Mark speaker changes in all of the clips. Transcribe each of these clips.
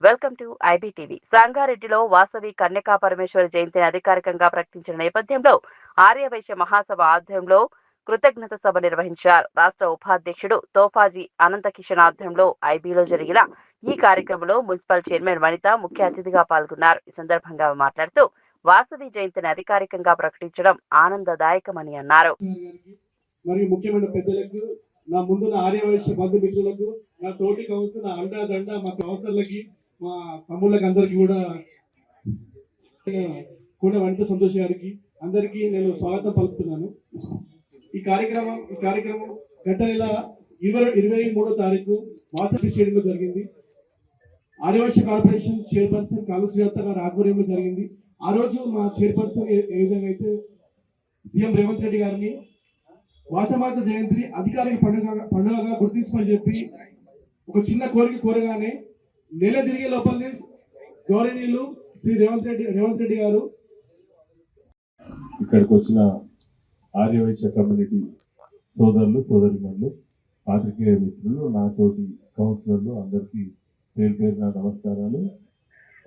Speaker 1: Welcome to IBTV. సంగారెడ్డిలో వాసవి కన్యకా పరమేశ్వరి జయంతిని అధికారికంగా ప్రకటించిన నేపథ్యంలో ఆర్యవైశ్య మహాసభ ఆధ్వర్యంలో కృతజ్ఞత సభ నిర్వహించారు. రాష్ట్ర ఉపాధ్యక్షుడు తోఫాజీ అనంతకిషన్ ఆధ్వర్యంలో ఐబీలో జరిగిన ఈ కార్యక్రమంలో మున్సిపల్ చైర్మన్ వనిత ముఖ్య అతిథిగా పాల్గొన్నారు. ఈ సందర్భంగా మాట్లాడుతూ వాసవి జయంతిని అధికారికంగా ప్రకటించడం ఆనందదాయకమని అన్నారు.
Speaker 2: మరియు ముఖ్యమైన పెద్దలకు, నా ముందున్న ఆర్యవైశ్య బంధుమిత్రులకు, నా తోటి కౌన్సిల్, నా అండా దండ, మా కౌన్సిలర్లకి, మా తమ్ముళ్ళకి అందరికీ కూడా వనిత సంతోష్ గారికి అందరికీ నేను స్వాగతం పలుకుతున్నాను. ఈ కార్యక్రమం గత నెల 23వ తారీఖు వాసవి స్టేడియంలో జరిగింది. ఆర్యవైశ్య కార్పొరేషన్ చైర్పర్సన్ కాళేశ్వర గారి ఆధ్వర్యంలో జరిగింది. ఆ రోజు మా చైర్పర్సన్ ఏ విధంగా అయితే సీఎం రేవంత్ రెడ్డి గారిని వాసమాత జయంతిని అధికారిక పండుగగా గుర్తించమని చెప్పి ఒక చిన్న కోరగానే నెల తిరిగే లోపలనే గౌరవనీయులు శ్రీ రేవంత్ రెడ్డి గారు
Speaker 3: ఇక్కడికి వచ్చిన ఆర్యవైశ్య కమ్యూనిటీ సోదరులు, సోదరిమణులు, పాత్రికేయ మిత్రులు, నాతోటి కౌన్సిలర్లు అందరికీ పేరున నమస్కారాలు.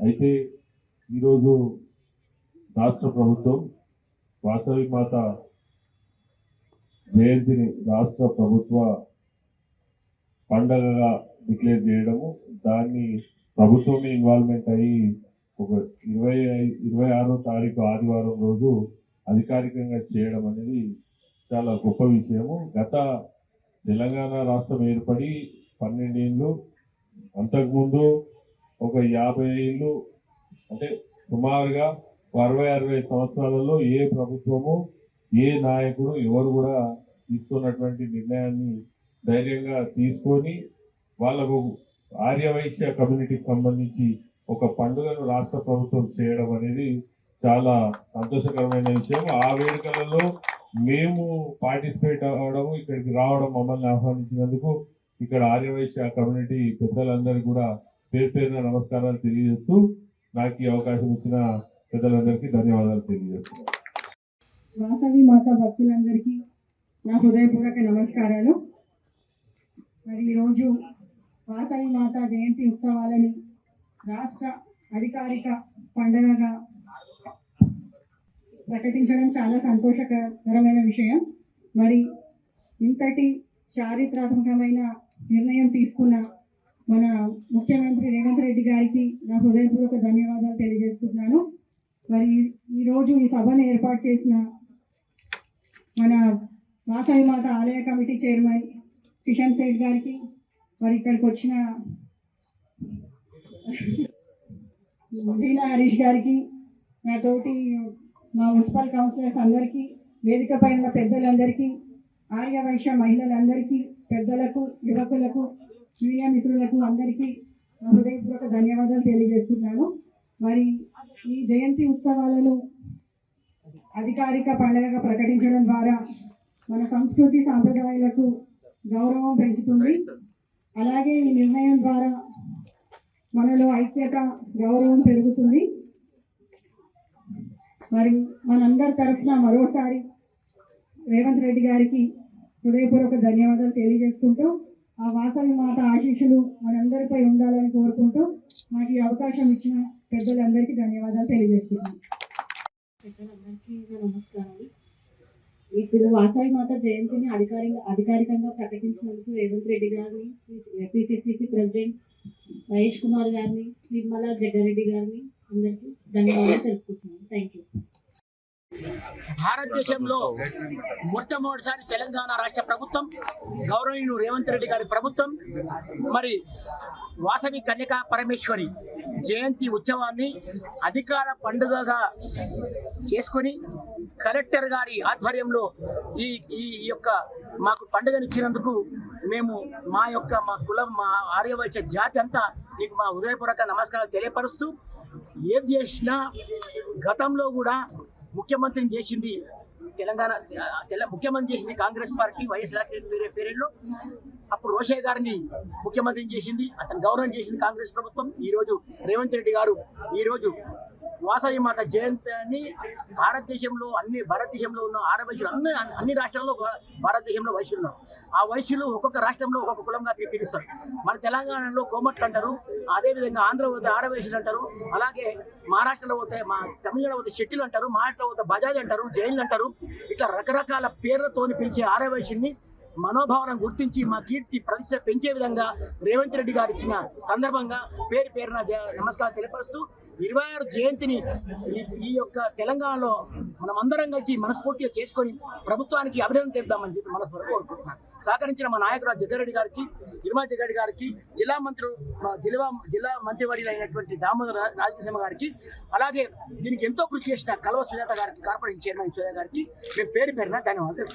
Speaker 3: అయితే ఈరోజు రాష్ట్ర ప్రభుత్వం వాసవి మాత జయంతిని రాష్ట్ర ప్రభుత్వ పండగగా డిక్లేర్ చేయడము, దాన్ని ప్రభుత్వమే ఇన్వాల్వ్మెంట్ అయ్యి ఒక 26వ తారీఖు ఆదివారం రోజు అధికారికంగా చేయడం అనేది చాలా గొప్ప విషయము. గత తెలంగాణ రాష్ట్రం ఏర్పడి 12 ఏళ్ళు, అంతకుముందు ఒక 50 ఏళ్ళు, అంటే సుమారుగా 60-60 సంవత్సరాలలో ఏ ప్రభుత్వము, ఏ నాయకుడు, ఎవరు కూడా తీసుకున్నటువంటి నిర్ణయాన్ని ధైర్యంగా తీసుకొని వాళ్ళకు ఆర్యవైశ్య కమ్యూనిటీకి సంబంధించి ఒక పండుగను రాష్ట్ర ప్రభుత్వం చేయడం అనేది చాలా సంతోషకరమైన విషయం. ఆ వేడుకలలో మేము పార్టిసిపేట్ అవ్వడం, ఇక్కడికి రావడం, మమ్మల్ని ఆహ్వానించినందుకు ఇక్కడ ఆర్యవైశ్య కమ్యూనిటీ పెద్దలందరికీ కూడా పేరున నమస్కారాలు తెలియజేస్తూ, నాకు ఈ అవకాశం ఇచ్చిన పెద్దలందరికీ ధన్యవాదాలు తెలియజేస్తున్నాను.
Speaker 4: వాసవి మాత భక్తులందరికీ నా హృదయపూర్వక నమస్కారాలు. మరి ఈరోజు వాసవి మాత జయంతి ఉత్సవాలని రాష్ట్ర అధికారిక పండుగగా ప్రకటించడం చాలా సంతోషకరమైన విషయం. మరి ఇంతటి చారిత్రాత్మకమైన నిర్ణయం తీసుకున్న మన ముఖ్యమంత్రి రేవంత్ రెడ్డి గారికి నా హృదయపూర్వక ధన్యవాదాలు తెలియజేస్తున్నాను. మరి ఈరోజు ఈ సభను ఏర్పాటు చేసిన మన వాసవి మాత ఆలయ కమిటీ చైర్మన్ కిషన్ సేఠ్ గారికి, మరి ఇక్కడికి వచ్చిన దీనా హరీష్ గారికి, నాతోటి మా మున్సిపల్ కౌన్సిలర్స్ అందరికీ, వేదిక పైన పెద్దలందరికీ, ఆర్యవైశ్య మహిళలందరికీ, పెద్దలకు, యువకులకు, మీడియా మిత్రులకు అందరికీ నా హృదయపూర్వక ధన్యవాదాలు తెలియజేస్తున్నాను. మరి ఈ జయంతి ఉత్సవాలను అధికారిక పండుగగా ప్రకటించడం ద్వారా మన సంస్కృతి సాంప్రదాయాలకు గౌరవం పెంచుతుంది. అలాగే ఈ నిర్ణయం ద్వారా మనలో ఐక్యత, గౌరవం పెరుగుతుంది. మరి మనందరి తరఫున మరోసారి రేవంత్ రెడ్డి గారికి హృదయపూర్వక ధన్యవాదాలు తెలియజేసుకుంటూ, ఆ వాసవి మాత ఆశీస్సులు మనందరిపై ఉండాలని కోరుకుంటూ, నాకు ఈ అవకాశం ఇచ్చిన పెద్దలందరికీ ధన్యవాదాలు తెలియజేస్తున్నాను.
Speaker 5: పెద్దలందరికీ నమస్కారాలు. ఇప్పుడు వాసవి మాత జయంతిని అధికారికంగా ప్రకటించినందుకు రేవంత్ రెడ్డి గారిని, పిసిసిసి ప్రెసిడెంట్ మహేష్ కుమార్ గారిని, నిర్మలా జగ్గారెడ్డి గారిని అందరికీ ధన్యవాదాలు తెలుపుకుంటున్నాను. Thank you.
Speaker 6: భారతదేశంలో మొట్టమొదటిసారి తెలంగాణ రాష్ట్ర ప్రభుత్వం, గౌరవనీయులు రేవంత్ రెడ్డి గారి ప్రభుత్వం మరి వాసవి కన్యకా పరమేశ్వరి జయంతి ఉత్సవాన్ని అధికార పండుగగా చేసుకొని కలెక్టర్ గారి ఆధ్వర్యంలో ఈ యొక్క మాకు పండుగనిచ్చినందుకు మేము మా కులం, మా ఆర్యవైశ్య జాతి అంతా మీకు మా హృదయపూర్వక నమస్కారాలు తెలియపరుస్తూ, ఏది చేసినా గతంలో కూడా ముఖ్యమంత్రిని చేసింది ముఖ్యమంత్రి చేసింది కాంగ్రెస్ పార్టీ, వైఎస్ రాజశేఖర పీరియడ్లో. అప్పుడు రోషయ్య గారిని ముఖ్యమంత్రిని చేసింది, అతను గౌరవం చేసింది కాంగ్రెస్ ప్రభుత్వం. ఈరోజు రేవంత్ రెడ్డి గారు ఈరోజు వాసవి మాత జయంతిని భారతదేశంలో ఉన్న ఆడవైశ్యులు అన్ని రాష్ట్రాల్లో భారతదేశంలో వైశ్యులు ఉన్నారు. ఆ వైశ్యులు ఒక్కొక్క రాష్ట్రంలో ఒక్కొక్క కులంగా పిలుస్తారు. మన తెలంగాణలో కోమట్లు అంటారు, అదేవిధంగా ఆంధ్ర పోతే ఆడవైశ్యులు అంటారు, అలాగే మహారాష్ట్రలో పోతే తమిళనాడు పోతే షెట్టిలు అంటారు, మహారాష్ట్రలో పోతే బజాజ్ అంటారు, జైన్లు అంటారు. ఇట్లా రకరకాల పేర్లతోని పిలిచే ఆడవైశ్యుల్ని మనోభావన గుర్తించి మా కీర్తి ప్రతిష్ట పెంచే విధంగా రేవంత్ రెడ్డి గారు ఇచ్చిన సందర్భంగా పేరున నమస్కారం తెలియపరుస్తూ 26 జయంతిని ఈ యొక్క తెలంగాణలో మనమందరం కలిసి మనస్ఫూర్తిగా చేసుకొని ప్రభుత్వానికి అభినందన తెలుద్దామని చెప్పి మనస్ఫూర్తిగా కోరుకుంటున్నాను. సహకరించిన మా నాయకుడు జగ్గారెడ్డి గారికి, నిర్మలా జగ్గారెడ్డి గారికి, జిల్లా మంత్రివర్యులు అయినటువంటి దామోదర రాజకృష్ణ గారికి, అలాగే దీనికి ఎంతో కృషి చేసిన కల్వ సుజాత గారికి, కార్పొరేషన్ చైర్మన్ సుజాత గారికి మేము పేరున ధన్యవాదాలు.